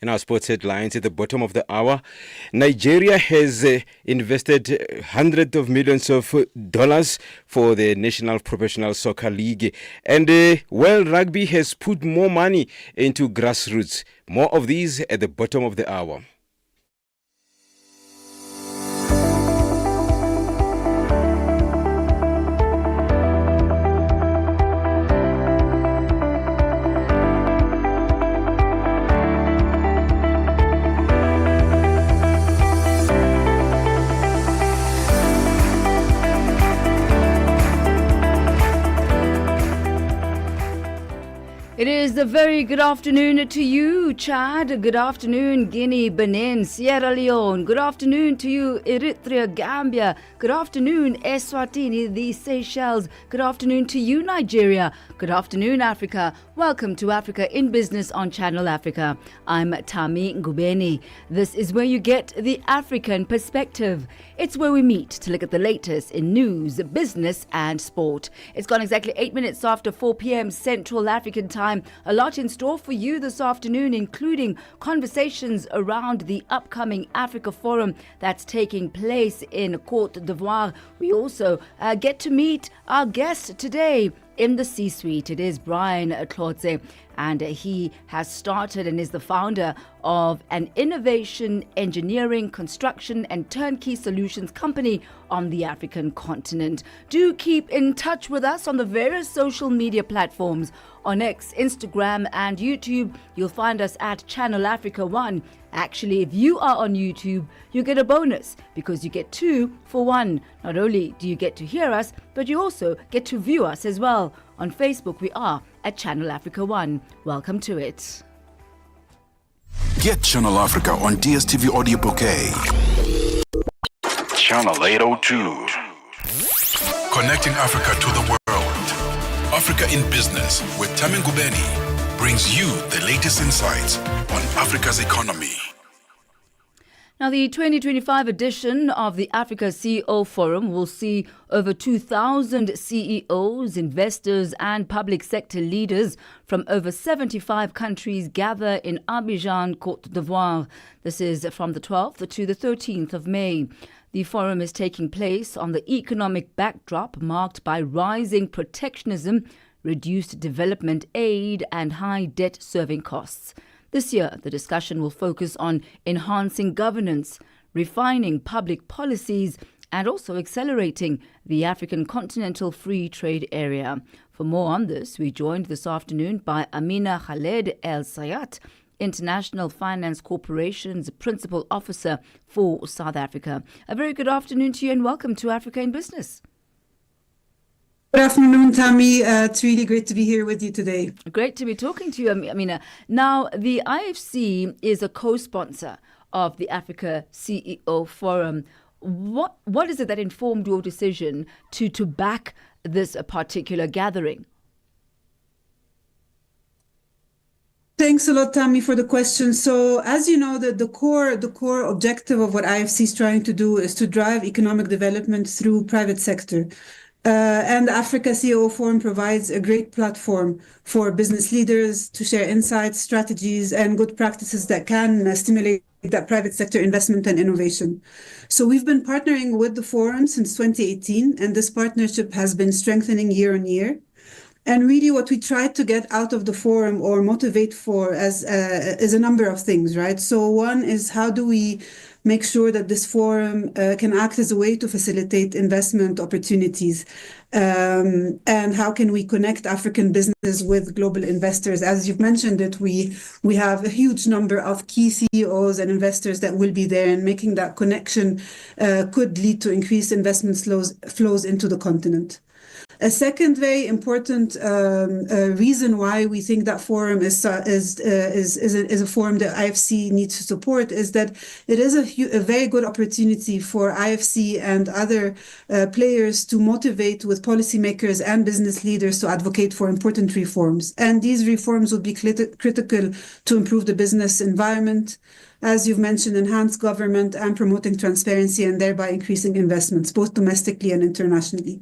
In our sports headlines at the bottom of the hour, Nigeria has invested hundreds of millions of dollars for the National Professional Soccer League. And World Rugby has put more money into grassroots. More of these at the bottom of the hour. It is a very good afternoon to you, Chad. Good afternoon, Guinea, Benin, Sierra Leone. Good afternoon to you, Eritrea, Gambia. Good afternoon, Eswatini, the Seychelles. Good afternoon to you, Nigeria. Good afternoon, Africa. Welcome to Africa in Business on Channel Africa. I'm Thami Ngubeni. This is where you get the African perspective. It's where we meet to look at the latest in news, business and sport. It's gone exactly 8 minutes after 4 p.m. Central African time. A lot in store for you this afternoon, including conversations around the upcoming Africa Forum that's taking place in Côte d'Ivoire. We also get to meet our guest today in the C-suite. It is Brian Klotze, and he has started and is the founder of an innovation, engineering, construction and turnkey solutions company on the African continent. Do keep in touch with us on the various social media platforms. On X, Instagram and YouTube, you'll find us at Channel Africa 1. Actually, if you are on YouTube, you get a bonus because you get 2 for 1. Not only do you get to hear us, but you also get to view us as well. On Facebook, we are at Channel Africa 1. Welcome to it. Get Channel Africa on DSTV Audio Bouquet. Channel 802. Connecting Africa to the world. Africa in Business with Thami Ngubeni brings you the latest insights on Africa's economy. Now, the 2025 edition of the Africa CEO Forum will see over 2,000 CEOs, investors and public sector leaders from over 75 countries gather in Abidjan, Côte d'Ivoire. This is from the 12th to the 13th of May. The forum is taking place on the economic backdrop marked by rising protectionism, reduced development aid and high debt serving costs. This year, the discussion will focus on enhancing governance, refining public policies, and also accelerating the African Continental Free Trade Area. For more on this, we joined this afternoon by Amina Khaled El Sayat, International Finance Corporation's Principal Officer for South Africa. A very good afternoon to you and welcome to Africa in Business. Good afternoon, Thami. It's really great to be here with you today. Great to be talking to you, Amina. Now, the IFC is a co-sponsor of the Africa CEO Forum. What is it that informed your decision to back this particular gathering? Thanks a lot, Thami, for the question. So, as you know, the core objective of what IFC is trying to do is to drive economic development through private sector. And the Africa CEO Forum provides a great platform for business leaders to share insights, strategies, and good practices that can stimulate that private sector investment and innovation. So we've been partnering with the forum since 2018, and this partnership has been strengthening year on year. And really what we try to get out of the forum or motivate for is a number of things, right? So one is, how do we make sure that this forum can act as a way to facilitate investment opportunities? And how can we connect African business with global investors? As you've mentioned it, we have a huge number of key CEOs and investors that will be there, and making that connection could lead to increased investment flows into the continent. A second very important reason why we think that forum is a forum that IFC needs to support is that it is a very good opportunity for IFC and other players to motivate with policymakers and business leaders to advocate for important reforms. And these reforms will be critical to improve the business environment, as you've mentioned, enhance government and promoting transparency, and thereby increasing investments, both domestically and internationally.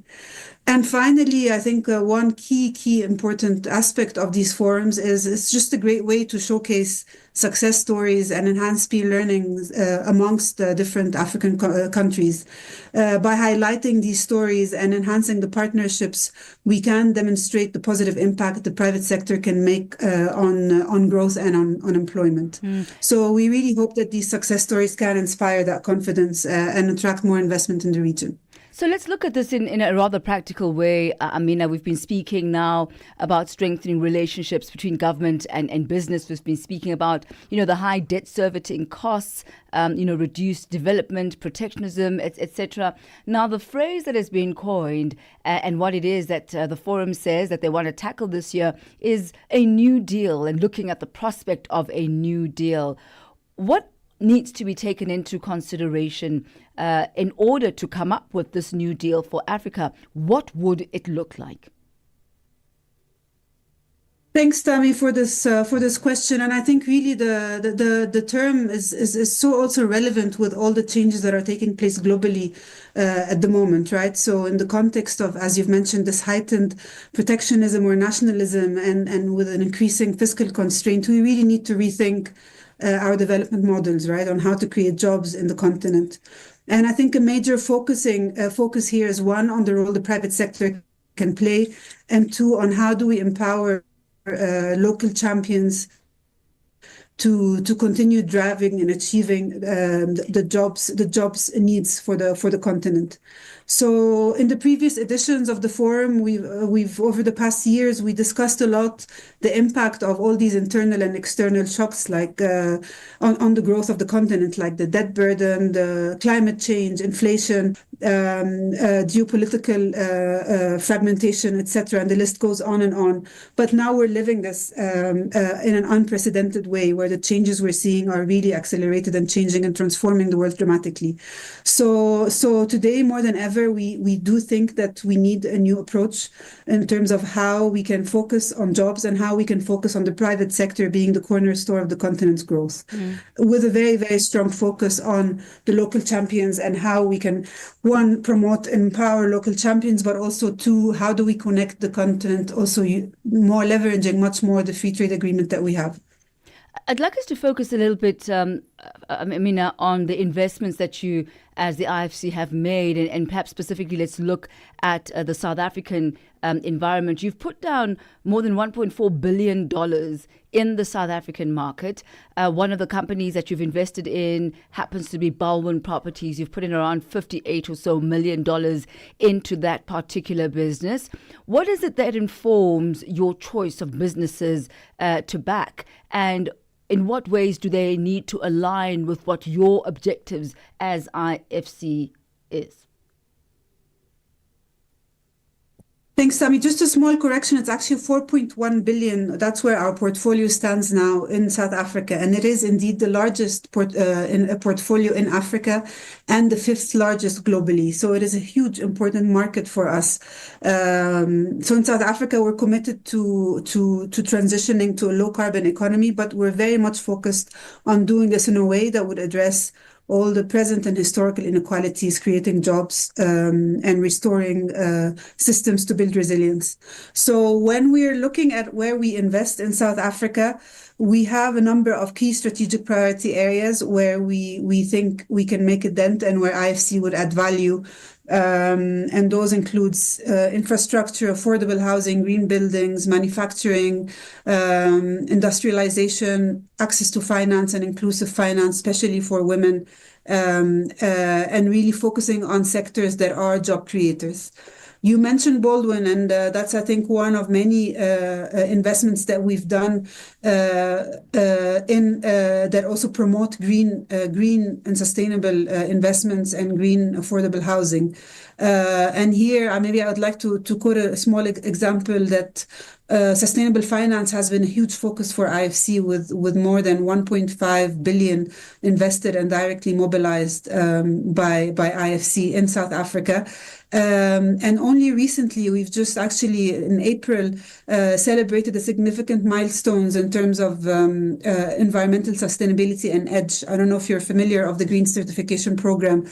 And finally, I think one key important aspect of these forums is it's just a great way to showcase success stories and enhance peer learnings amongst different African countries. By highlighting these stories and enhancing the partnerships, we can demonstrate the positive impact the private sector can make on growth and on employment. So we really hope that these success stories can inspire that confidence and attract more investment in the region. So let's look at this in a rather practical way. Amina, we've been speaking now about strengthening relationships between government and business. We've been speaking about, the high debt servicing costs, reduced development, protectionism, etc. Now, the phrase that has been coined and what it is that the forum says that they want to tackle this year is a new deal and looking at the prospect of a new deal. What needs to be taken into consideration in order to come up with this new deal for Africa? What would it look like? Thanks, Thami, for this question. And I think really the term is so also relevant with all the changes that are taking place globally at the moment, right? So in the context of, as you've mentioned, this heightened protectionism or nationalism and with an increasing fiscal constraint, we really need to rethink our development models, right, on how to create jobs in the continent. And I think a major focus here is one, on the role the private sector can play, and two, on how do we empower local champions to continue driving and achieving the jobs needs for the continent. So in the previous editions of the forum, we've over the past years, we discussed a lot the impact of all these internal and external shocks, like on the growth of the continent, like the debt burden, the climate change, inflation, geopolitical fragmentation, etc. And the list goes on and on. But now we're living this in an unprecedented way, where the changes we're seeing are really accelerated and changing and transforming the world dramatically. So today, more than ever, we do think that we need a new approach in terms of how we can focus on jobs and how we can focus on the private sector being the cornerstone of the continent's growth, with a very, very strong focus on the local champions and how we can, one, promote and empower local champions, but also two, how do we connect the continent, also more leveraging much more the free trade agreement that we have. I'd like us to focus a little bit, Amina, on the investments that you, as the IFC, have made, and perhaps specifically let's look at the South African environment. You've put down more than $1.4 billion in the South African market. One of the companies that you've invested in happens to be Baldwin Properties. You've put in around $58 or so million into that particular business. What is it that informs your choice of businesses to back? And in what ways do they need to align with what your objectives as IFC is? Thanks, Thami. Just a small correction. It's actually 4.1 billion. That's where our portfolio stands now in South Africa. And it is indeed the largest portfolio in Africa and the fifth largest globally. So it is a huge, important market for us. So in South Africa, we're committed to transitioning to a low carbon economy, but we're very much focused on doing this in a way that would address all the present and historical inequalities, creating jobs and restoring systems to build resilience. So when we're looking at where we invest in South Africa, we have a number of key strategic priority areas where we think we can make a dent and where IFC would add value. And those includes infrastructure, affordable housing, green buildings, manufacturing, industrialization, access to finance and inclusive finance, especially for women, and really focusing on sectors that are job creators. You mentioned Baldwin, and that's, I think, one of many investments that we've done that also promote green and sustainable investments and green affordable housing. And here, maybe I would like to quote a small example that sustainable finance has been a huge focus for IFC with more than 1.5 billion invested and directly mobilized by IFC in South Africa. And only recently, we've just actually in April celebrated the significant milestones in terms of environmental sustainability and EDGE. I don't know if you're familiar of the Green Certification Program,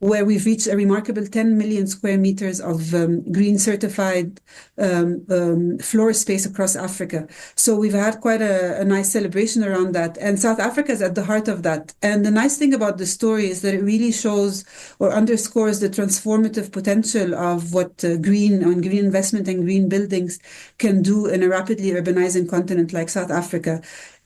where we've reached a remarkable 10 million square meters of green certified floor space across Africa. So we've had quite a nice celebration around that. And South Africa is at the heart of that. And the nice thing about the story is that it really shows or underscores the transformative potential of what green investment and green buildings can do in a rapidly urbanizing continent like South Africa.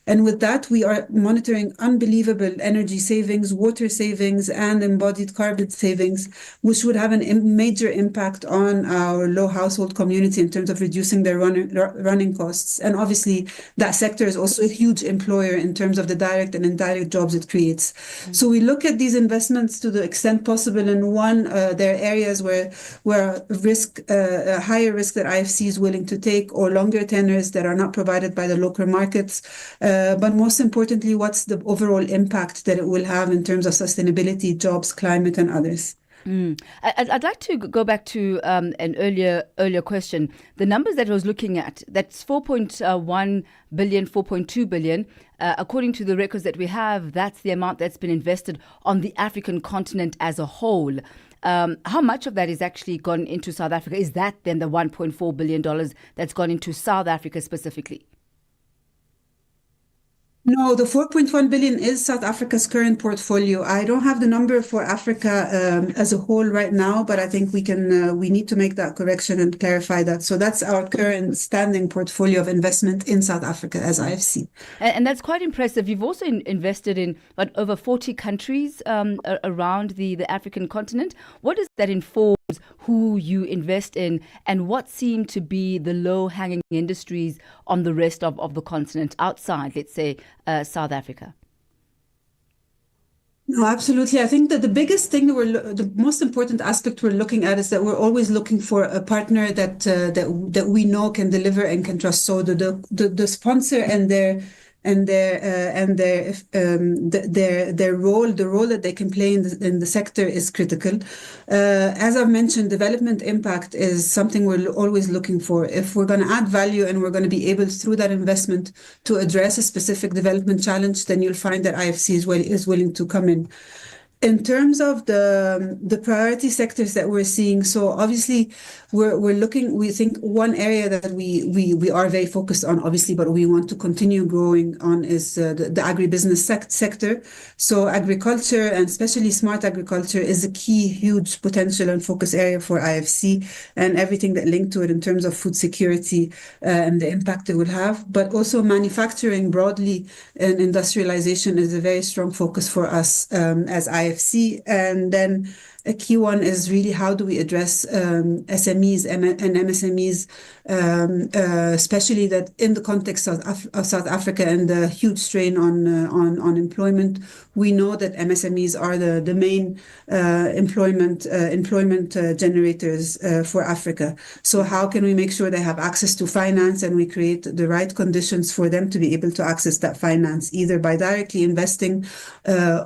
And with that, we are monitoring unbelievable energy savings, water savings, and embodied carbon savings, which would have a major impact on our low household community in terms of reducing their running costs. And obviously, that sector is also a huge employer in terms of the direct and indirect jobs it creates. Mm-hmm. So we look at these investments to the extent possible. And there are areas where higher risk that IFC is willing to take, or longer tenors that are not provided by the local markets. But most importantly, what's the overall impact that it will have in terms of sustainability, jobs, climate, and others? I'd like to go back to an earlier question. The numbers that I was looking at, that's 4.1 billion, 4.2 billion. According to the records that we have, that's the amount that's been invested on the African continent as a whole. How much of that is actually gone into South Africa? Is that then the $1.4 billion that's gone into South Africa specifically? No, the 4.1 billion is South Africa's current portfolio. I don't have the number for Africa as a whole right now, but I think we need to make that correction and clarify that. So that's our current standing portfolio of investment in South Africa as IFC. And that's quite impressive. You've also invested in over 40 countries around the African continent. What does that inform who you invest in, and what seem to be the low-hanging industries on the rest of the continent outside, let's say, South Africa? No, absolutely. I think that the biggest thing the most important aspect we're looking at is that we're always looking for a partner that we know can deliver and can trust. So the sponsor and their role, the role that they can play in the sector is critical. As I've mentioned, development impact is something we're always looking for. If we're going to add value and we're going to be able through that investment to address a specific development challenge, then you'll find that IFC is willing to come in. In terms of the priority sectors that we're seeing, so obviously we think one area that we are very focused on, obviously, but we want to continue growing on is the agribusiness sector. So agriculture, and especially smart agriculture, is a key, huge potential and focus area for IFC, and everything that linked to it in terms of food security and the impact it would have. But also manufacturing broadly and industrialization is a very strong focus for us as IFC. And then a key one is really how do we address SMEs and MSMEs, especially that in the context of South Africa and the huge strain on employment. We know that MSMEs are the main employment generators for Africa. So how can we make sure they have access to finance, and we create the right conditions for them to be able to access that finance, either by directly investing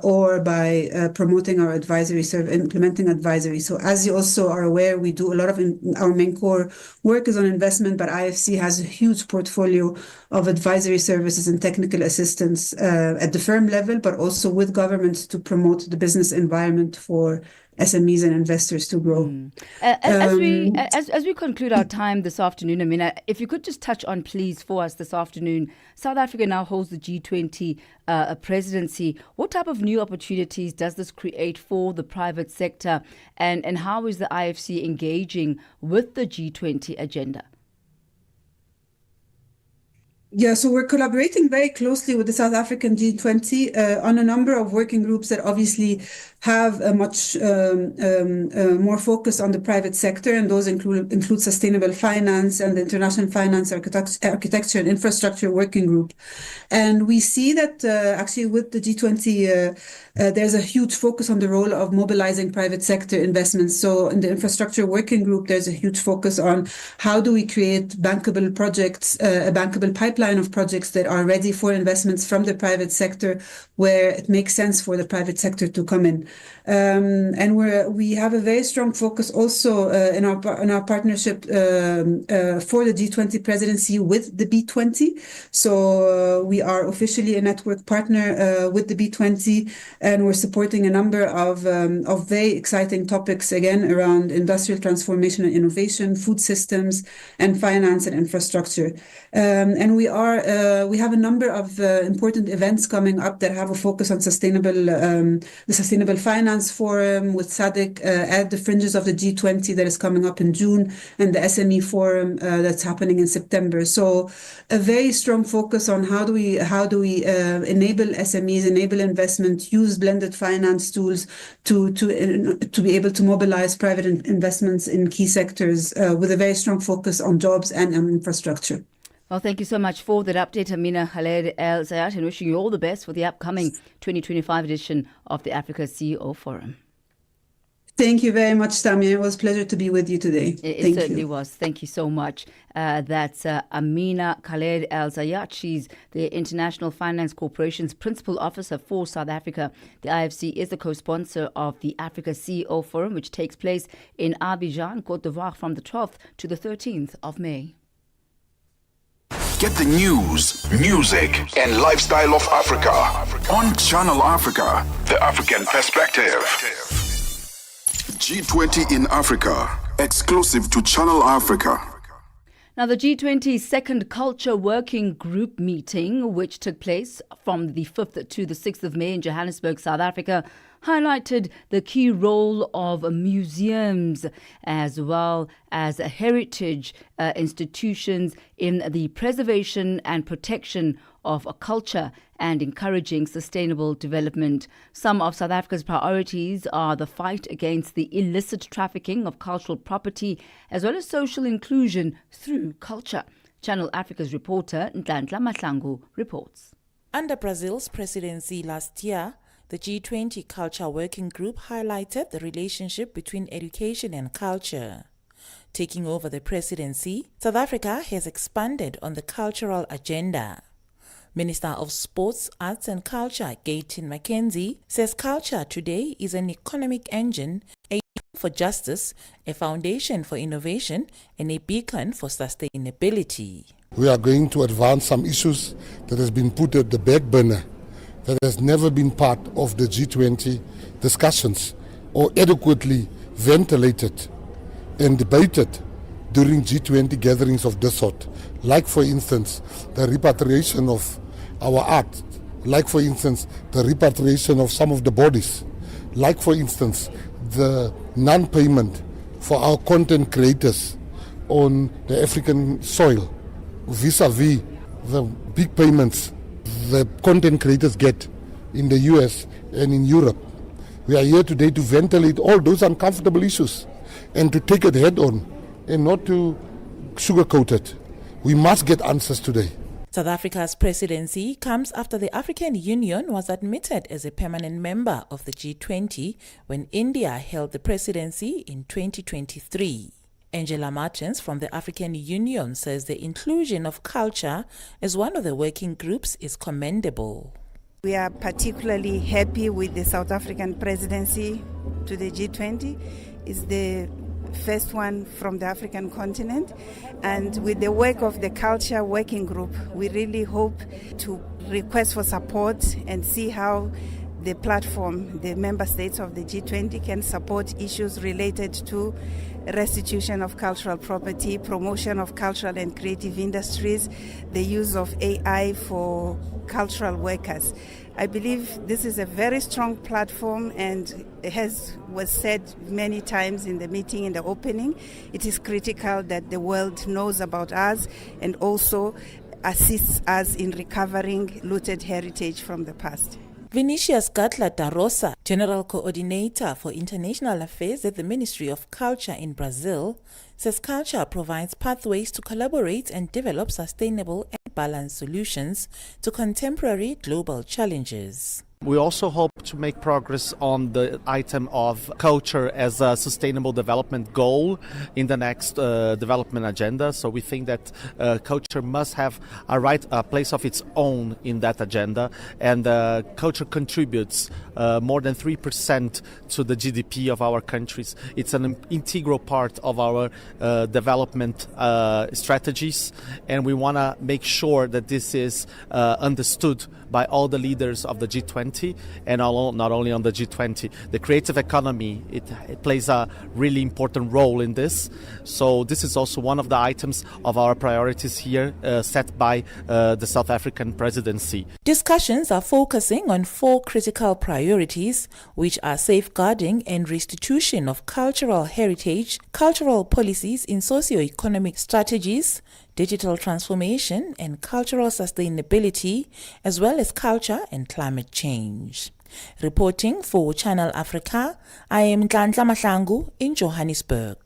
or by promoting our advisory service, implementing advisory. So as you also are aware, we do a lot of our main core work is on investment, but IFC has a huge portfolio of advisory services and technical assistance at the firm level, but also with governments to promote the business environment for SMEs and investors to grow. As we conclude our time this afternoon, I mean, if you could just touch on, please, for us this afternoon, South Africa now holds the G20 presidency. What type of new opportunities does this create for the private sector, and how is the IFC engaging with the G20 agenda? Yeah, so we're collaborating very closely with the South African G20 on a number of working groups that obviously have a much more focus on the private sector, and those include sustainable finance and the international finance architecture and infrastructure working group. And we see that actually with the G20, there's a huge focus on the role of mobilizing private sector investments. So in the infrastructure working group, there's a huge focus on how do we create bankable projects, a bankable pipeline of projects that are ready for investments from the private sector, where it makes sense for the private sector to come in. And we have a very strong focus also in our partnership for the G20 presidency with the B20. So we are officially a network partner with the B20, and we're supporting a number of very exciting topics, again, around industrial transformation and innovation, food systems, and finance and infrastructure. And we have a number of important events coming up that have a focus on the Sustainable Finance Forum with SADC at the fringes of the G20 that is coming up in June, and the SME Forum that's happening in September. So a very strong focus on how do we enable SMEs, enable investment, use blended finance tools to be able to mobilize private investments in key sectors with a very strong focus on jobs and on infrastructure. Well, thank you so much for that update, Amina Khaled El Zayat, and wishing you all the best for the upcoming 2025 edition of the Africa CEO Forum. Thank you very much, Thami. It was a pleasure to be with you today. It certainly was. Thank you so much. That's Amina Khaled El Zayat. She's the International Finance Corporation's Principal Officer for South Africa. The IFC is the co-sponsor of the Africa CEO Forum, which takes place in Abidjan, Côte d'Ivoire, from the 12th to the 13th of May. Get the news, music, and lifestyle of Africa on Channel Africa, the African perspective. G20 in Africa, exclusive to Channel Africa. Now, the G20 Second Culture Working Group meeting, which took place from the 5th to the 6th of May in Johannesburg, South Africa, highlighted the key role of museums as well as heritage institutions in the preservation and protection of a culture and encouraging sustainable development. Some of South Africa's priorities are the fight against the illicit trafficking of cultural property as well as social inclusion through culture. Channel Africa's reporter Ntantla Mahlangu reports. Under Brazil's presidency last year, the G20 Culture Working Group highlighted the relationship between education and culture. Taking over the presidency, South Africa has expanded on the cultural agenda. Minister of Sports, Arts and Culture, Gayton McKenzie, says culture today is an economic engine, a for justice, a foundation for innovation, and a beacon for sustainability. We are going to advance some issues that has been put at the back burner, that has never been part of the G20 discussions or adequately ventilated and debated during G20 gatherings of this sort. Like, for instance, the repatriation of our art. Like, for instance, the repatriation of some of the bodies. Like, for instance, the non-payment for our content creators on the African soil vis-a-vis the big payments the content creators get in the US and in Europe. We are here today to ventilate all those uncomfortable issues and to take it head on and not to sugarcoat it. We must get answers today. South Africa's presidency comes after the African Union was admitted as a permanent member of the G20 when India held the presidency in 2023. Angela Martins from the African Union says the inclusion of culture as one of the working groups is commendable. We are particularly happy with the South African presidency to the G20. It's the first one from the African continent, and with the work of the Culture Working Group, we really hope to request for support and see how the platform, the member states of the G20 can support issues related to restitution of cultural property, promotion of cultural and creative industries, the use of AI for cultural workers. I believe this is a very strong platform, and as was said many times in the meeting, in the opening, it is critical that the world knows about us and also assists us in recovering looted heritage from the past. Vinicius Gatla da Rosa, General Coordinator for International Affairs at the Ministry of Culture in Brazil, says culture provides pathways to collaborate and develop sustainable and balanced solutions to contemporary global challenges. We also hope to make progress on the item of culture as a sustainable development goal in the next development agenda. So we think that culture must have a place of its own in that agenda, and culture contributes more than 3% to the GDP of our countries. It's an integral part of our development strategies, and we want to make sure that this is understood by all the leaders of the G20 and not only on the G20. The creative economy, it plays a really important role in this. So this is also one of the items of our priorities here set by the South African presidency. Discussions are focusing on 4 critical priorities, which are safeguarding and restitution of cultural heritage, cultural policies in socio-economic strategies, digital transformation and cultural sustainability, as well as culture and climate change. Reporting for Channel Africa, I am Nhlanhla Mahlangu in Johannesburg.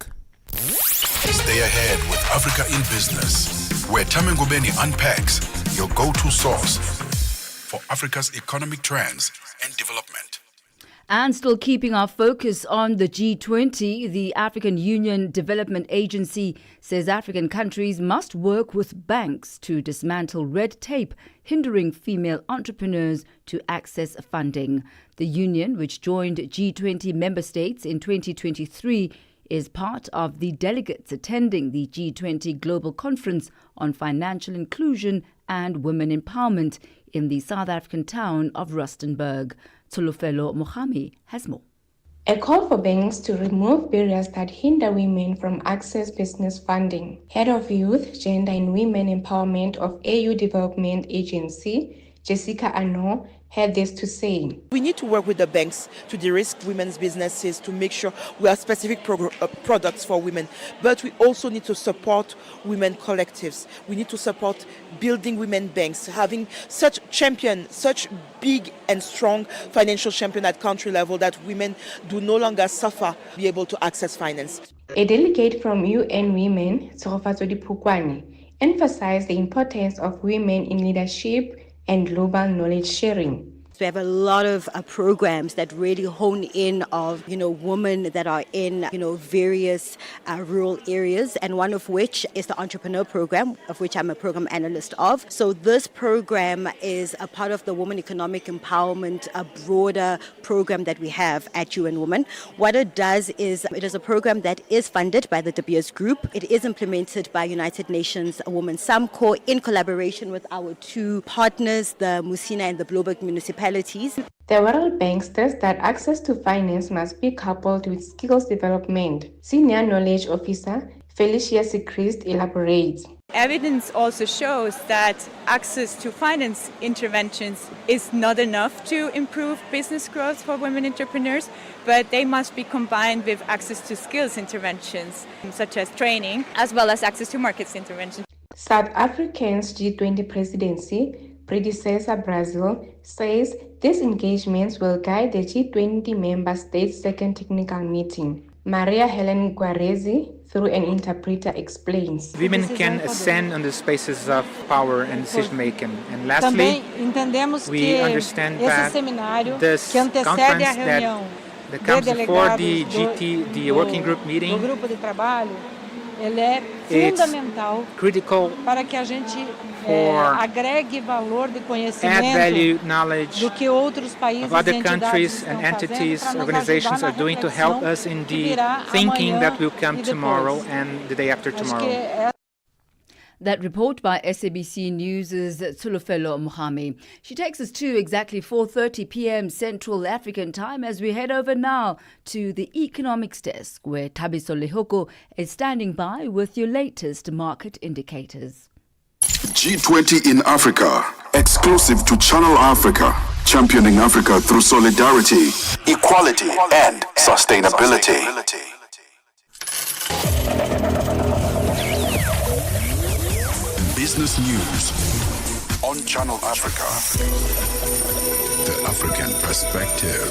Stay ahead with Africa in Business, where Thami Ngubeni unpacks your go-to source for Africa's economic trends and development. And still keeping our focus on the G20, the African Union Development Agency says African countries must work with banks to dismantle red tape hindering female entrepreneurs to access funding. The union, which joined G20 member states in 2023, is part of the delegates attending the G20 Global Conference on Financial Inclusion and Women Empowerment in the South African town of Rustenburg. Tulufelo Mohami has more. A call for banks to remove barriers that hinder women from access business funding. Head of Youth, Gender and Women Empowerment of AU Development Agency, Jessica Ano, had this to say. We need to work with the banks to de-risk women's businesses to make sure we have specific products for women. But we also need to support women collectives. We need to support building women banks, having such big and strong financial champion at country level that women do no longer suffer be able to access finance. A delegate from UN Women, Tsorofatso Dipukwane, emphasized the importance of women in leadership and global knowledge sharing. We have a lot of programs that really hone in of, women that are in, various rural areas, and one of which is the entrepreneur program, of which I'm a program analyst of. So this program is a part of the Women Economic Empowerment, a broader program that we have at UN Women. What it does is it is a program that is funded by the De Beers Group. It is implemented by United Nations Women Samco in collaboration with our 2 partners, the Musina and the Bloberg municipalities. The World Bank states that access to finance must be coupled with skills development. Senior Knowledge Officer Felicia Sechrist elaborates. Evidence also shows that access to finance interventions is not enough to improve business growth for women entrepreneurs, but they must be combined with access to skills interventions, such as training, as well as access to markets interventions. South Africa's G20 presidency predecessor Brazil says these engagements will guide the G20 member states' second technical meeting. Maria Helen Guarezi, through an interpreter, explains. Women can ascend on the spaces of power and decision making. And lastly, we understand that this conference that comes before the GT, the working group meeting, it's critical for add value knowledge of other countries and entities, organizations are doing to help us in the thinking that will come tomorrow and the day after tomorrow. That report by SABC News' Tulufelo Mohami. She takes us to exactly 4:30 p.m. Central African Time as we head over now to the Economics Desk, where Thabiso Lehoko is standing by with your latest market indicators. G20 in Africa, exclusive to Channel Africa, championing Africa through solidarity, equality, and sustainability. Business News on Channel Africa. The African Perspective.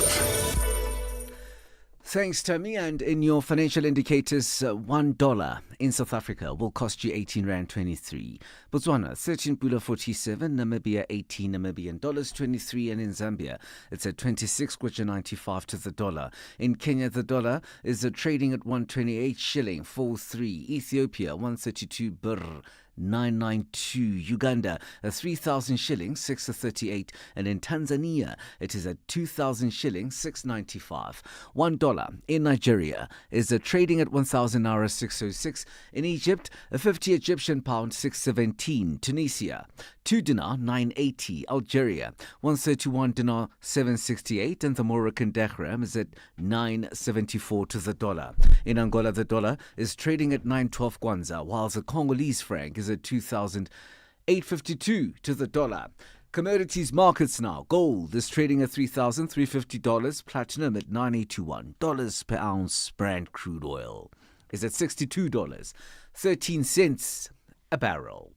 Thanks, Thami. And in your financial indicators, $1 in South Africa will cost you 18 Rand 23. Botswana, 13 Pula 47. Namibia, 18 Namibian dollars 23. And in Zambia, it's at 26 Kwacha 95 to the dollar. In Kenya, the dollar is trading at 128 shilling 43. Ethiopia, 132 birr 992. Uganda, 3,000 shillings 638, and in Tanzania it is at 2,000 shillings 695. $1 in Nigeria is trading at 1,000 naira 606. In Egypt, a 50 Egyptian pound 617. Tunisia, 2 dinar 980. Algeria, 131 dinar 768, and the Moroccan dirham is at 974 to the dollar. In Angola, the dollar is trading at 912 kwanza, while the Congolese franc is at 2,852 to the dollar. Commodities markets now. Gold is trading at $3,350. Platinum at $981 per ounce. Brent crude oil is at $62.13 a barrel.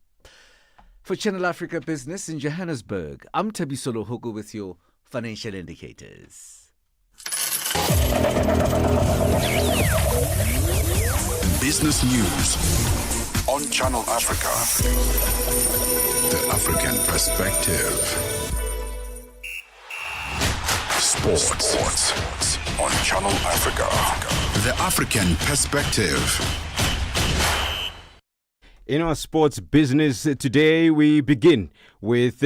For Channel Africa Business in Johannesburg, I'm Tabisolo Hogo with your financial indicators. Business news on Channel Africa. The African perspective. Sports on Channel Africa. The African perspective. In our sports business today, we begin with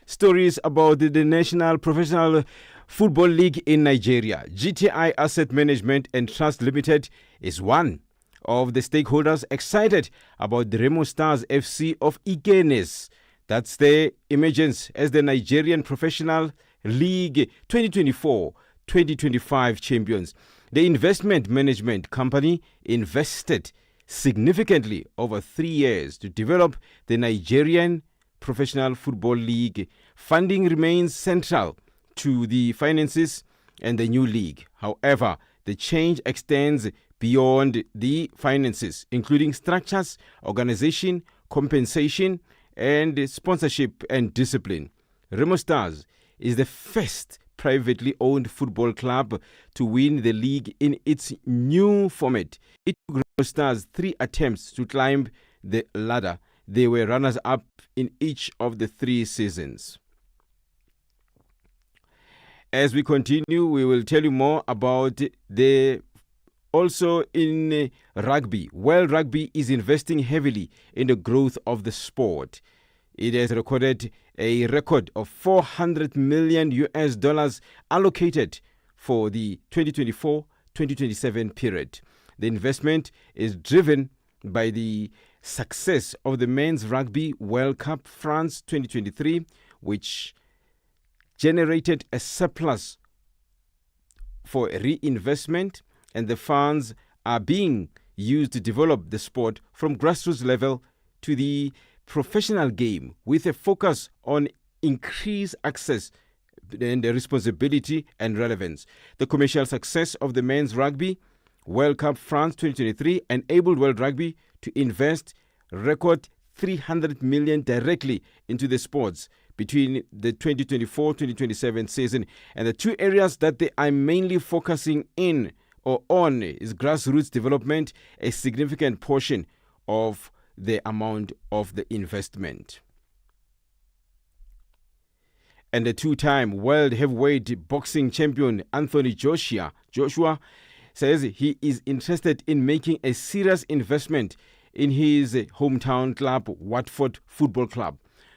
stories about the National Professional Football League in Nigeria. GTI Asset Management and Trust Limited is one of the stakeholders excited about the Remo Stars FC of Ikenes. That's their emergence as the Nigerian Professional League 2024-2025 champions. The investment management company invested significantly over 3 years to develop the Nigerian Professional Football League. Funding remains central to the finances and the new league. However, the change extends beyond the finances, including structures, organization, compensation, and sponsorship and discipline. Remo Stars is the first privately owned football club to win the league in its new format. It took Remo Stars 3 attempts to climb the ladder. They were runners-up in each of the 3 seasons. As we continue, we will tell you more about the also in rugby. World Rugby is investing heavily in the growth of the sport. It has recorded a record of $400 million allocated for the 2024-2027 period. The investment is driven by the success of the Men's Rugby World Cup France 2023, which generated a surplus for reinvestment, and the funds are being used to develop the sport from grassroots level to the professional game, with a focus on increased access and responsibility and relevance. The commercial success of the Men's Rugby World Cup France 2023 enabled World Rugby to invest record $300 million directly into the sports between the 2024-2027 season. And the 2 areas that they are mainly focusing in or on is grassroots development, a significant portion of the amount of the investment. And the 2-time world heavyweight boxing champion Anthony Joshua says he is interested in making a serious investment in his hometown club, Watford Football Club.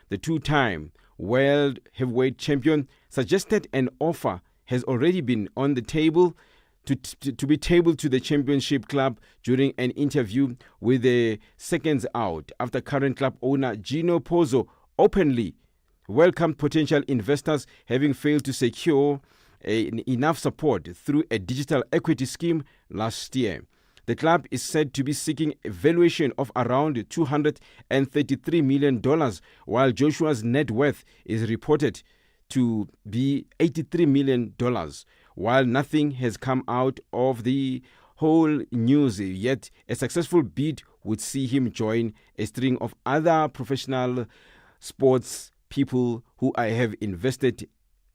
The 2-time world heavyweight champion suggested an offer has already been on the table to be tabled to the championship club during an interview with the Seconds Out, after current club owner Gino Pozzo openly welcomed potential investors, having failed to secure enough support through a digital equity scheme last year. The club is said to be seeking a valuation of around $233 million, while Joshua's net worth is reported to be $83 million. While nothing has come out of the whole news yet, a successful bid would see him join a string of other professional sports people who have invested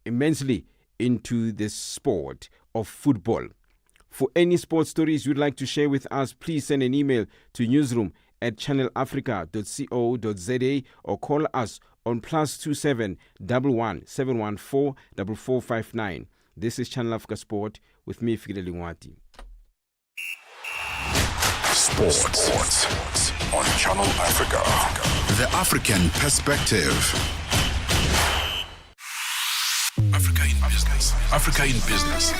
immensely into the sport of football. For any sports stories you'd like to share with us, please send an email to newsroom@channelafrica.co.za or call us on +27 11 714 4459. This is Channel Africa Sport with me, Fikile Lingwati. Sports on Channel Africa. The African perspective. Africa in business. Africa in business.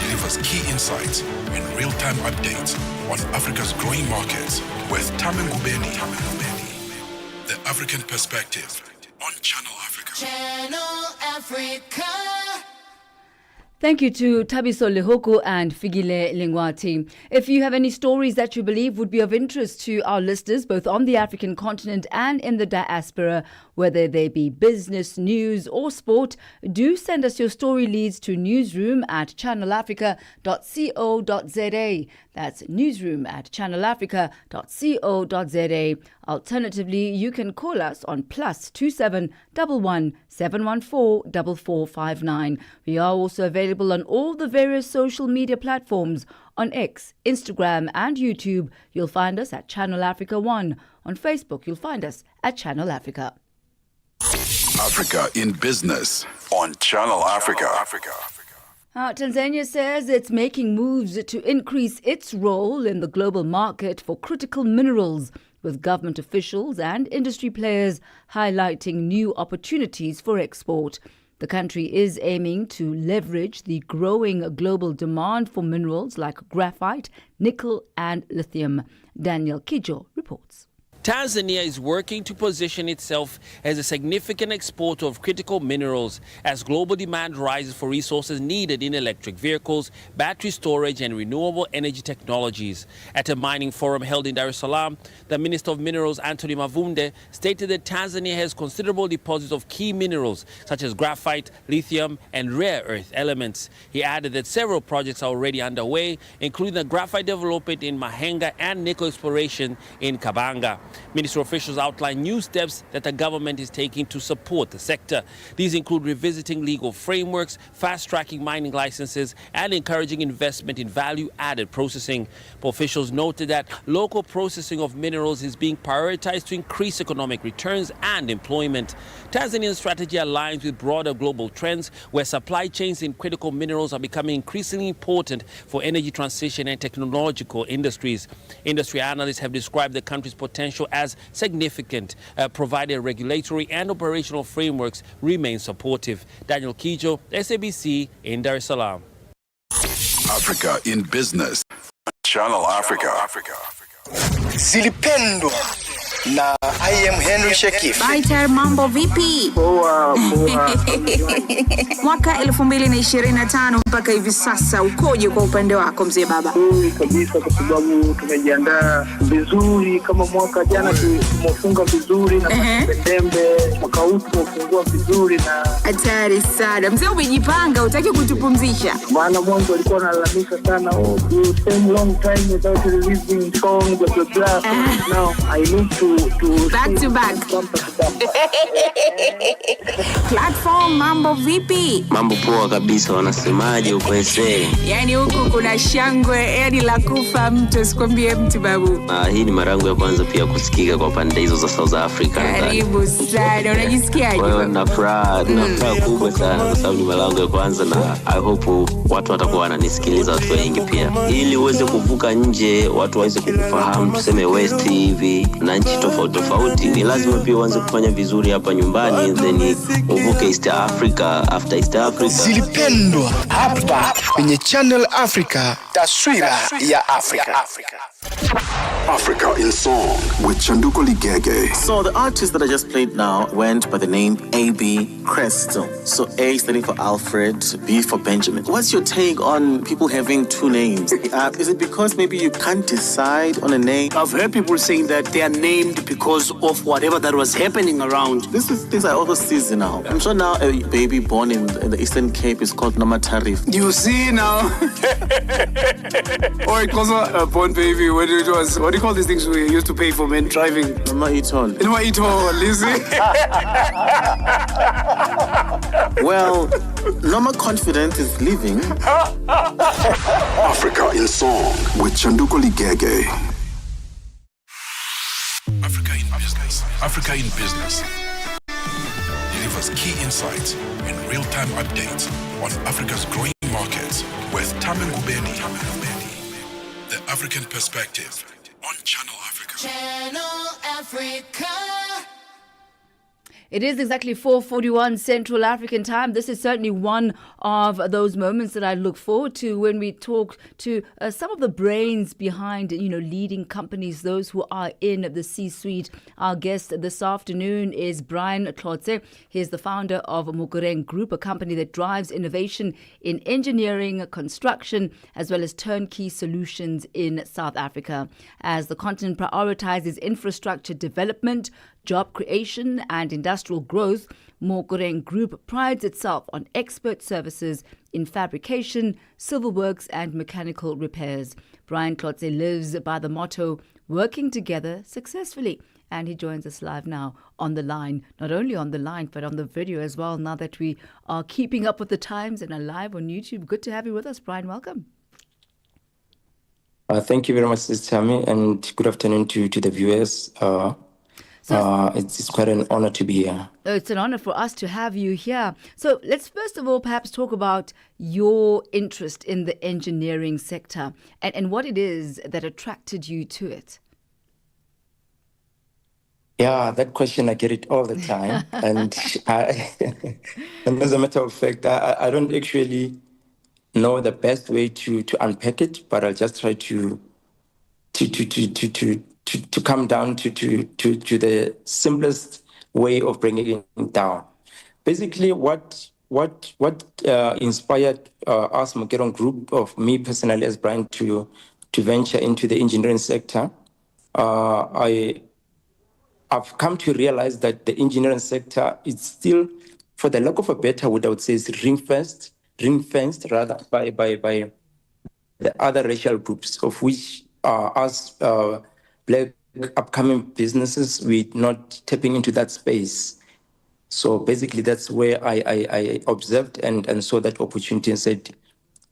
Delivers key insights and real-time updates on Africa's growing markets with Thami Ngubeni. The African perspective on Channel Africa. Channel Africa. Thank you to Thabiso Lehoku and Figile Lingwati. If you have any stories that you believe would be of interest to our listeners, both on the African continent and in the diaspora, whether they be business, news or sport, do send us your story leads to newsroom@channelafrica.co.za. That's newsroom@channelafrica.co.za. Alternatively, you can call us on +27 11 714 4459. We are also available on all the various social media platforms. On X, Instagram and YouTube, you'll find us at Channel Africa 1. On Facebook, you'll find us at Channel Africa. Africa in business on Channel Africa. Tanzania says it's making moves to increase its role in the global market for critical minerals, with government officials and industry players highlighting new opportunities for export. The country is aiming to leverage the growing global demand for minerals like graphite, nickel and lithium. Daniel Kijo reports. Tanzania is working to position itself as a significant exporter of critical minerals as global demand rises for resources needed in electric vehicles, battery storage and renewable energy technologies. At a mining forum held in Dar es Salaam, the Minister of Minerals, Anthony Mavunde, stated that Tanzania has considerable deposits of key minerals such as graphite, lithium and rare earth elements. He added that several projects are already underway, including the graphite development in Mahenga and nickel exploration in Kabanga. Ministry officials outlined new steps that the government is taking to support the sector. These include revisiting legal frameworks, fast-tracking mining licenses, and encouraging investment in value-added processing. Officials noted that local processing of minerals is being prioritized to increase economic returns and employment. Tanzania's strategy aligns with broader global trends where supply chains in critical minerals are becoming increasingly important for energy transition and technological industries. Industry analysts have described the country's potential as significant, provided regulatory and operational frameworks remain supportive. Daniel Kijo, SABC in Dar es Salaam. Africa in business. Channel Africa. Zilipendwa na I am Henry Shekif. Baiter, mambo vipi? Poa. Mwaka 2025 mpaka hivi sasa ukoje kwa upande wako mzee baba? Kabisa, kwa sababu tumejiandaa vizuri. Kama mwaka jana tumefunga vizuri na Septemba, mwaka huu tumefungua vizuri na hatari sana. Mzee umejipanga, utaki kutupumzisha? Maana mwanzo alikuwa analalamika sana, you spend long time without releasing songs blah blah. Now I need to back to back. Platform, mambo vipi? Mambo poa kabisa, wanasemaje uko ese? Yani huku kuna shangwe, yani la kufa mtu, sikwambie mtu babu. Hii ni mara yangu ya kwanza pia kusikika kwa pande hizo za South Africa. Karibu sana, unajisikiaje? Na furaha kubwa sana kwa sababu ni mara yangu ya kwanza na I hope watu watakuwa wananisikiliza, watu wengi pia. Ili uweze kuvuka nje, watu waweze kukufahamu, tuseme West hivi na nchi tofauti, ni lazima pia uanze kufanya vizuri hapa nyumbani, then uvuke East Africa. After East Africa, Zilipendwa hapa kwenye Channel Africa, taswira ya Afrika. Africa in Song with Chanduko Ligege. So the artist that I just played now went by the name A.B. Cresto. So A standing for Alfred, B for Benjamin. What's your take on people having two names? Is it because maybe you can't decide on a name? I've heard people saying that they are named because of whatever that was happening around. These are all the season now. I'm sure now a baby born in the Eastern Cape is called Namatarif. You see now? Or it was a born baby when it was, what do you call these things we used to pay for men driving? Noma e-toll. Noma e-toll, listen. Well, Noma Confident is leaving. Africa in Song with Chanduko Ligege. Africa in Business. Africa in Business delivers key insights and real-time updates on Africa's growing markets with Thami Ngubeni. The African Perspective on Channel Africa. Channel Africa. It is exactly 4:41 Central African time. This is certainly one of those moments that I look forward to when we talk to some of the brains behind, leading companies, those who are in the C-suite. Our guest this afternoon is Brian Tlotse. He is the founder of Mogoreng Group, a company that drives innovation in engineering, construction, as well as turnkey solutions in South Africa. As the continent prioritizes infrastructure development, job creation and industrial growth, Mogoreng Group prides itself on expert services in fabrication, civil works and mechanical repairs. Brian Tlotse lives by the motto, working together successfully. And he joins us live now on the line, not only on the line, but on the video as well, now that we are keeping up with the times and are live on YouTube. Good to have you with us, Brian. Welcome. Thank you very much, Ms. Thami, and good afternoon to the viewers. It's quite an honor to be here. It's an honor for us to have you here. So let's first of all perhaps talk about your interest in the engineering sector and what it is that attracted you to it. Yeah, that question, I get it all the time. and as a matter of fact, I don't actually know the best way to unpack it, but I'll just try to come down to the simplest way of bringing it down. Basically, what inspired us, Mogoreng Group, of me personally as Brian, to venture into the engineering sector, I've come to realize that the engineering sector is still, for the lack of a better word, I would say, is ring-fenced rather by the other racial groups, of which us black upcoming businesses, we're not tapping into that space. So basically, that's where I observed and saw that opportunity and said,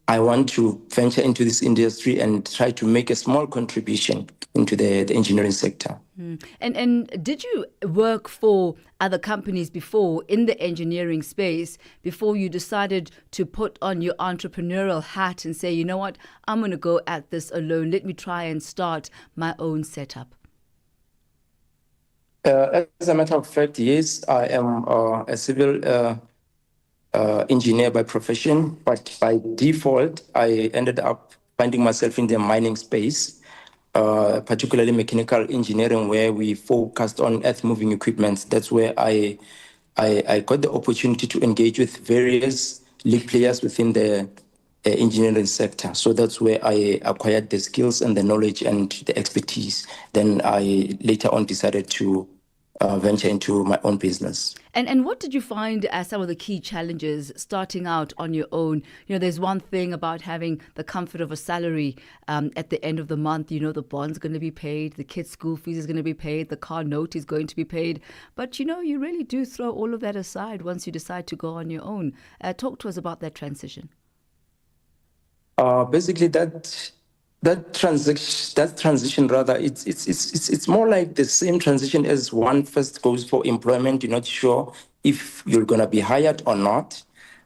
I want to venture into this industry and try to make a small contribution into the engineering sector. And did you work for other companies before in the engineering space before you decided to put on your entrepreneurial hat and say, you know what, I'm going to go at this alone. Let me try and start my own setup? As a matter of fact, yes, I am a civil engineer by profession, but by default, I ended up finding myself in the mining space, particularly mechanical engineering, where we focused on earth-moving equipment. That's where I got the opportunity to engage with various league players within the engineering sector. So that's where I acquired the skills and the knowledge and the expertise. Then I later on decided to venture into my own business. And what did you find as some of the key challenges starting out on your own? There's one thing about having the comfort of a salary at the end of the month. The bond's going to be paid, the kids' school fees is going to be paid, the car note is going to be paid. But, you really do throw all of that aside once you decide to go on your own. Talk to us about that transition. Basically, that transition rather, it's more like the same transition as one first goes for employment. You're not sure if you're going to be hired or not,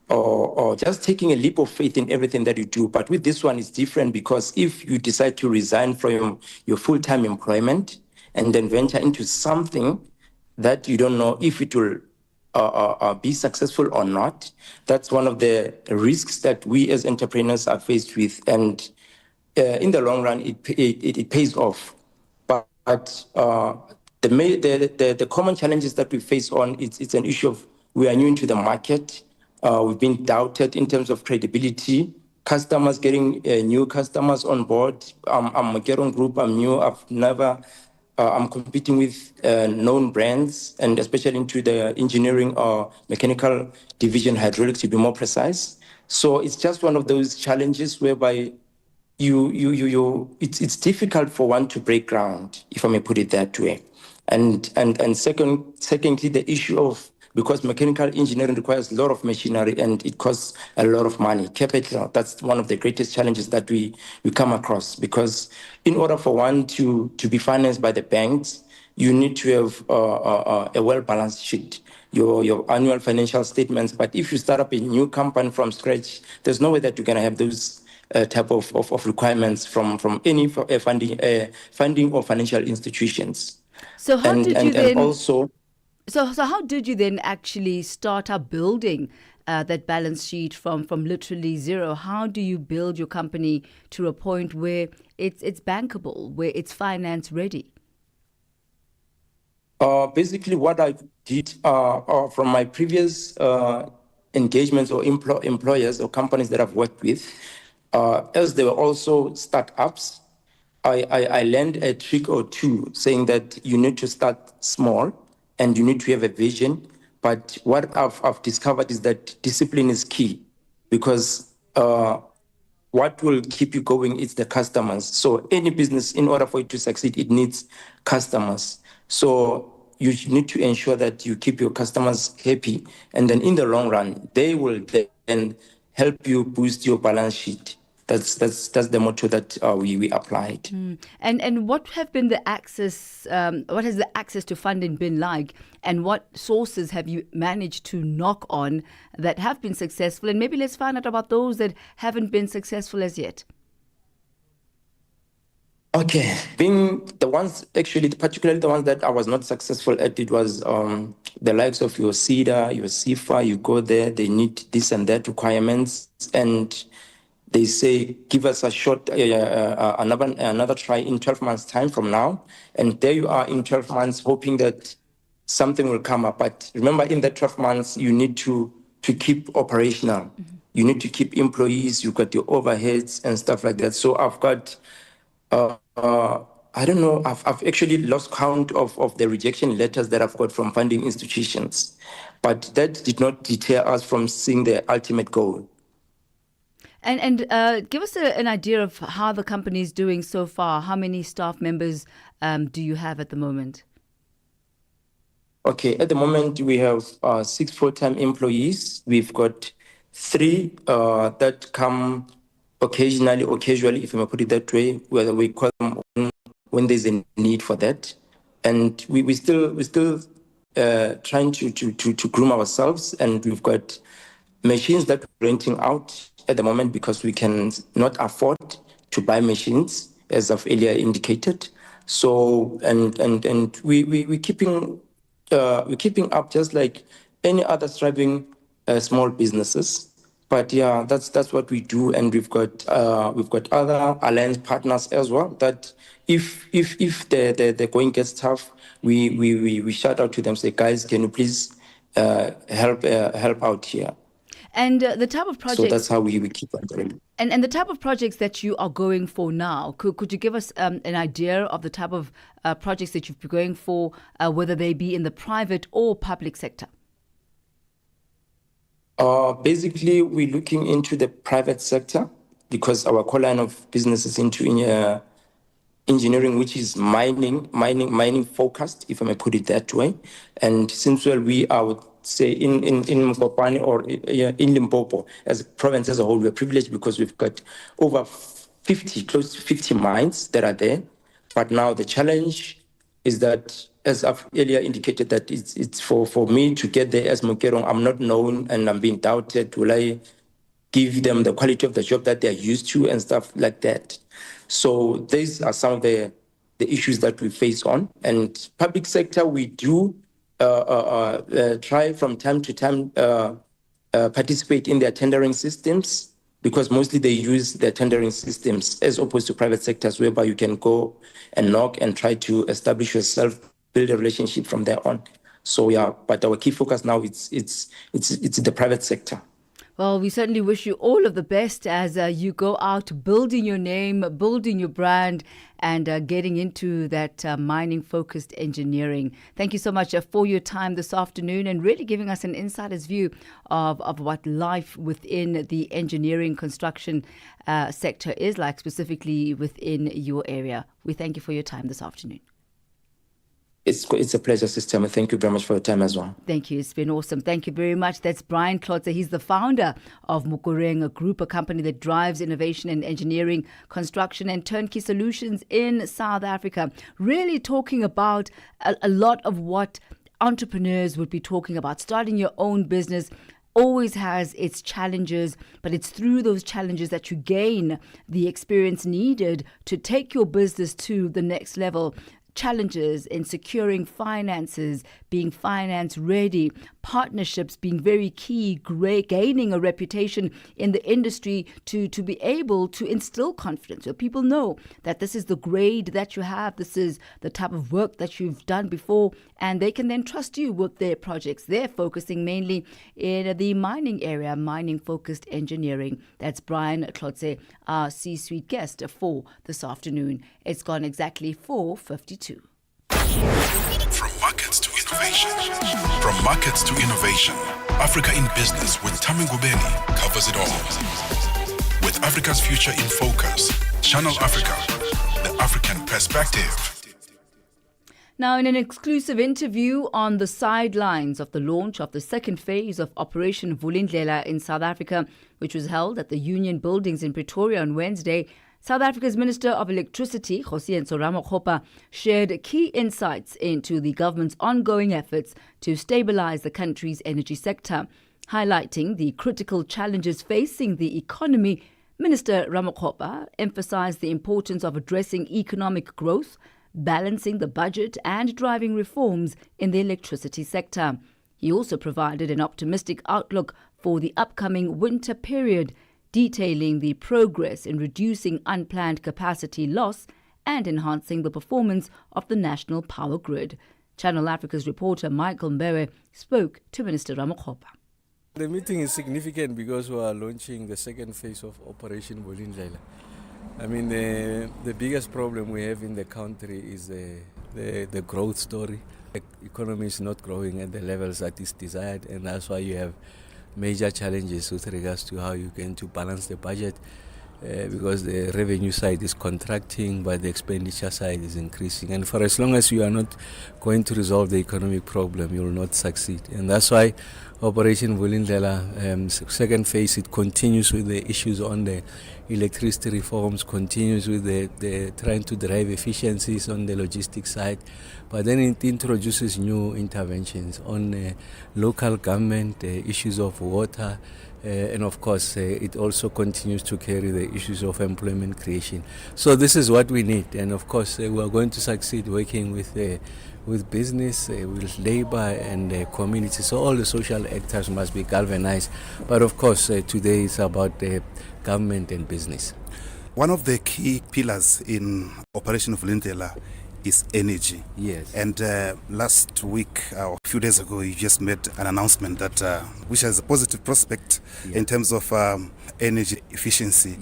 or just taking a leap of faith in everything that you do. But with this one, it's different, because if you decide to resign from your full-time employment and then venture into something that you don't know if it will be successful or not, that's one of the risks that we as entrepreneurs are faced with. And in the long run, it pays off. But the common challenges that we face it's an issue of we are new into the market. We've been doubted in terms of credibility. Customers getting new customers on board. I'm Mogoreng Group. I'm new. I'm competing with known brands, and especially into the engineering or mechanical division, hydraulics to be more precise. So it's just one of those challenges whereby it's difficult for one to break ground, if I may put it that way. And secondly, the issue of, because mechanical engineering requires a lot of machinery and it costs a lot of money, capital. That's one of the greatest challenges that we come across, because in order for one to be financed by the banks, you need to have a well-balanced sheet, your annual financial statements. But if you start up a new company from scratch, there's no way that you're going to have those type of requirements from any funding or financial institutions. So how did you then? Also, so how did you then actually start up building that balance sheet from literally zero? How do you build your company to a point where it's bankable, where it's finance ready? Basically, what I did from my previous engagements or employers or companies that I've worked with, as they were also startups, I learned a trick or two saying that you need to start small and you need to have a vision. But what I've discovered is that discipline is key, because what will keep you going is the customers. So any business, in order for it to succeed, it needs customers. So you need to ensure that you keep your customers happy, and then in the long run, they will then help you boost your balance sheet. That's the motto that we applied. And what have been the access? What has the access to funding been like? And what sources have you managed to knock on that have been successful? And maybe let's find out about those that haven't been successful as yet. Okay, being the ones, actually, particularly the ones that I was not successful at, it was the likes of your CEDA, your CIFA. You go there, they need this and that requirements, and they say, give us a short, another try in 12 months' time from now. And there you are in 12 months, hoping that something will come up. But remember, in that 12 months, you need to keep operational. Mm-hmm. You need to keep employees, you've got your overheads and stuff like that. So I've got, I don't know, I've actually lost count of the rejection letters that I've got from funding institutions. But that did not deter us from seeing the ultimate goal. And give us an idea of how the company is doing so far. How many staff members do you have at the moment? Okay, at the moment we have 6 full-time employees. We've got 3 that come occasionally or casually, if I may put it that way, whether we call them when there's a need for that. And we still trying to groom ourselves, and we've got machines that we're renting out at the moment because we can not afford to buy machines, as I've earlier indicated. So and we're keeping up just like any other thriving small businesses. But yeah, that's what we do, and we've got other alliance partners as well. That if the going gets tough, we shout out to them, say, guys, can you please help out here. And the type of projects. So that's how we keep on going. And the type of projects that you are going for now, could you give us an idea of the type of projects that you've been going for, whether they be in the private or public sector? Basically, we're looking into the private sector because our core line of business is into engineering, which is mining focused, if I may put it that way. And since we are, I would say, in Mokopane or in Limpopo, as a province as a whole, we're privileged because we've got over 50, close to 50 mines that are there. But now the challenge is that, as I've earlier indicated, that it's for me to get there as Mokerong, I'm not known and I'm being doubted. Will I give them the quality of the job that they're used to and stuff like that? So these are some of the issues that we face on. And public sector, we do try from time to time participate in their tendering systems, because mostly they use their tendering systems as opposed to private sectors, whereby you can go and knock and try to establish yourself, build a relationship from there on. So yeah, but our key focus now it's the private sector. Well, we certainly wish you all of the best as you go out building your name, building your brand, and getting into that mining-focused engineering. Thank you so much for your time this afternoon and really giving us an insider's view of what life within the engineering construction sector is like, specifically within your area. We thank you for your time this afternoon. It's a pleasure, Sister. And thank you very much for your time as well. Thank you. It's been awesome. Thank you very much. That's Brian Klotze. He's the founder of Mukureng Group, a company that drives innovation in engineering, construction and turnkey solutions in South Africa. Really talking about a lot of what entrepreneurs would be talking about. Starting your own business always has its challenges, but it's through those challenges that you gain the experience needed to take your business to the next level. Challenges in securing finances, being finance ready, partnerships being very key, gaining a reputation in the industry to be able to instill confidence. So people know that this is the grade that you have, this is the type of work that you've done before, and they can then trust you with their projects. They're focusing mainly in the mining area, mining-focused engineering. That's Brian Klotze, our C-suite guest for this afternoon. It's gone exactly 4:52. From markets to innovation. From markets to innovation. Africa in Business with Thami Ngubeni covers it all. With Africa's future in focus. Channel Africa, the African perspective. Now, in an exclusive interview on the sidelines of the launch of the second phase of Operation Vulindlela in South Africa, which was held at the Union Buildings in Pretoria on Wednesday, South Africa's Minister of Electricity, Kgosientsho Ramokgopa, shared key insights into the government's ongoing efforts to stabilize the country's energy sector. Highlighting the critical challenges facing the economy, Minister Ramokgopa emphasized the importance of addressing economic growth, balancing the budget and driving reforms in the electricity sector. He also provided an optimistic outlook for the upcoming winter period, detailing the progress in reducing unplanned capacity loss and enhancing the performance of the national power grid. Channel Africa's reporter Michael Mbewe spoke to Minister Ramokgopa. The meeting is significant because we are launching the second phase of Operation Vulindlela. I mean, the biggest problem we have in the country is the growth story. The economy is not growing at the levels that is desired, and that's why you have major challenges with regards to how you can to balance the budget because the revenue side is contracting, but the expenditure side is increasing. And for as long as you are not going to resolve the economic problem, you will not succeed. And that's why Operation Vulindlela, second phase, it continues with the issues on the electricity reforms, continues with the trying to drive efficiencies on the logistics side, but then it introduces new interventions on local government, issues of water, and of course it also continues to carry the issues of employment creation. So this is what we need, and of course we are going to succeed working with business, with labor and community. So all the social actors must be galvanized. But of course today is about government and business. One of the key pillars in Operation Vulindlela is energy. Yes. And last week, or a few days ago, you just made an announcement that which has a positive prospect in terms of energy efficiency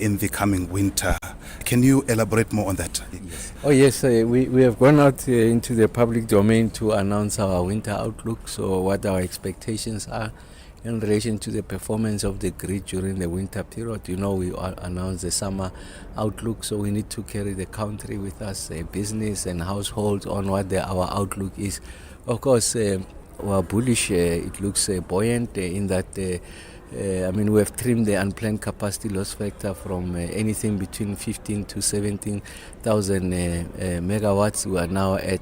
in the coming winter. Can you elaborate more on that? Yes. Oh yes, we have gone out into the public domain to announce our winter outlook, so what our expectations are in relation to the performance of the grid during the winter period. You know, we announced the summer outlook, so we need to carry the country with us, business and households, on what our outlook is. Of course, we're bullish. It looks buoyant in that we have trimmed the unplanned capacity loss factor from anything between 15 to 17,000 megawatts. We are now at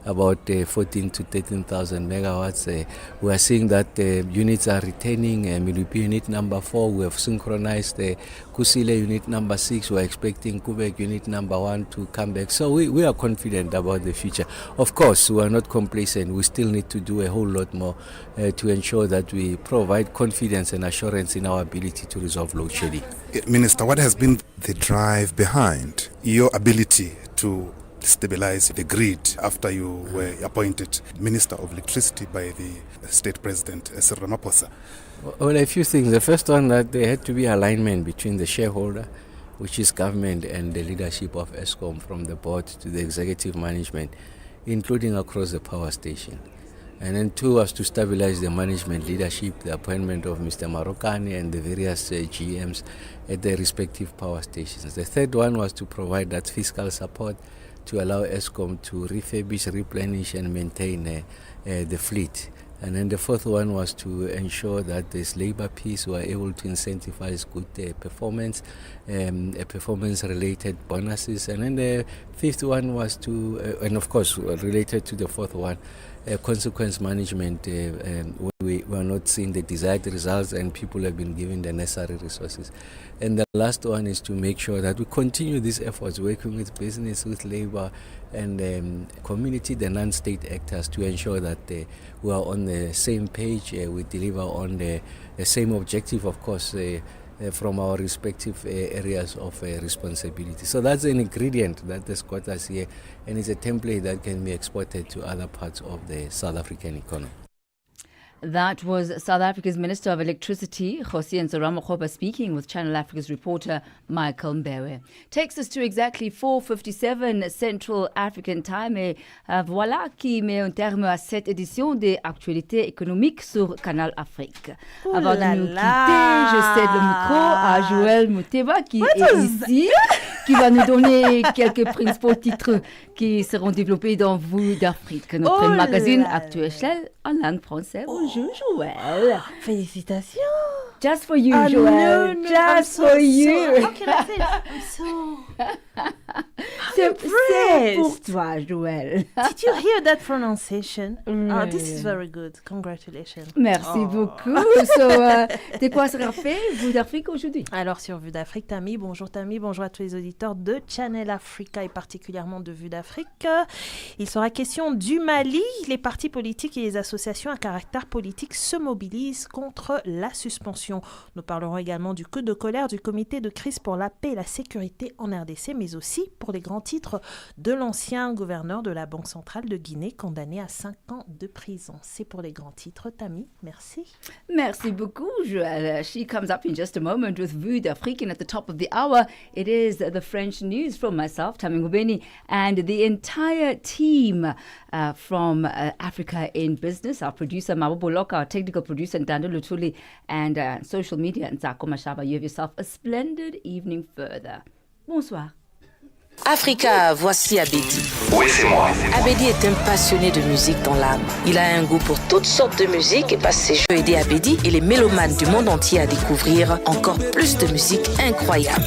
about 14 to 13,000 megawatts. We are seeing that units are retaining. Milupi unit number 4, we have synchronized Kusile unit number 6. We are expecting Kubek unit number 1 to come back. So we are confident about the future. Of course, we are not complacent. We still need to do a whole lot more to ensure that we provide confidence and assurance in our ability to resolve load shedding. Minister, what has been the drive behind your ability to stabilize the grid after you were appointed Minister of Electricity by the State President, Cyril Ramaphosa? Well, a few things. The first one, that there had to be alignment between the shareholder, which is government, and the leadership of Eskom, from the board to the executive management, including across the power station. And then two was to stabilize the management leadership, the appointment of Mr. Marokani and the various GMs at their respective power stations. The third one was to provide that fiscal support to allow Eskom to refurbish, replenish and maintain the fleet. And then the fourth one was to ensure that this labor piece were able to incentivize good performance, performance-related bonuses. And then the fifth one was to, and of course related to the fourth one, consequence management. We were not seeing the desired results and people have been given the necessary resources. And the last one is to make sure that we continue these efforts, working with business, with labor and community, the non-state actors, to ensure that we are on the same page, we deliver on the same objective, of course, from our respective areas of responsibility. So that's an ingredient that has got us here, and it's a template that can be exported to other parts of the South African economy. That was South Africa's Minister of Electricity, Kgosientsho Ramokgopa, speaking with Channel Africa's reporter Michael Mbewe. Takes us to exactly 4:57 Central African Time. Et voilà qui met un terme à cette édition des actualités économiques sur Canal Afrique. Avant de nous quitter, je cède le micro à Joël Mouteba qui est ici, qui va nous donner quelques principaux titres qui seront développés dans Vue d'Afrique, notre magazine actuel en langue française. Bonjour Joël. Félicitations. Just for you, Joël. No, Just for you. How can I say that? I'm so C'est pour impressed. toi, Joël. Did you hear that pronunciation? Oh, this is very good. Congratulations. Merci beaucoup. So, de quoi sera fait Vue d'Afrique aujourd'hui? Alors, sur Vue d'Afrique, Thami, bonjour à tous les auditeurs de Channel Africa et particulièrement de Vue d'Afrique. Il sera question du Mali. Les partis politiques et les associations à caractère politique se mobilisent contre la suspension. Nous parlerons également du coup de colère du comité de crise pour la paix et la sécurité en RDC, mais aussi pour les grands titres de l'ancien gouverneur de la Banque centrale de Guinée, condamné à 5 ans de prison. C'est pour les grands titres. Thami, merci. Merci beaucoup, Joël. She comes up in just a moment with Vue d'Afrique, and at the top of the hour, it is the French news from myself, Thami Ngubeni, and the entire team from Africa in Business. Our producer, Mabobo Loka, our technical producer, Ndando Lutuli, and social media, Nzako Mashaba. You have yourself a splendid evening further. Bonsoir. Africa, voici Abedi. Oui, c'est moi. Abedi est un passionné de musique dans l'âme. Il a un goût pour toutes sortes de musique et passe ses jeux à aider Abedi et les mélomanes du monde entier à découvrir encore plus de musique incroyable.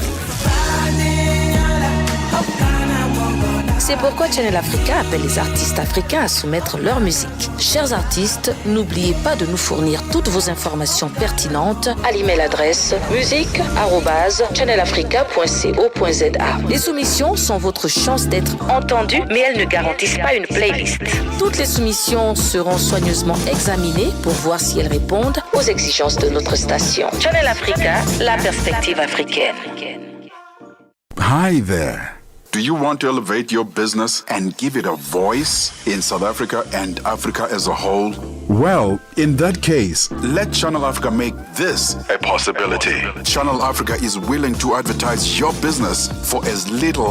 C'est pourquoi Channel Africa appelle les artistes africains à soumettre leur musique. Chers artistes, n'oubliez pas de nous fournir toutes vos informations pertinentes à l'email adresse musique@channelafrica.co.za. Les soumissions sont votre chance d'être entendues, mais elles ne garantissent pas une playlist. Toutes les soumissions seront soigneusement examinées pour voir si elles répondent aux exigences de notre station. Channel Africa, la perspective africaine. Hi there. Do you want to elevate your business and give it a voice in South Africa and Africa as a whole? Well, in that case, let Channel Africa make this a possibility. Channel Africa is willing to advertise your business for as little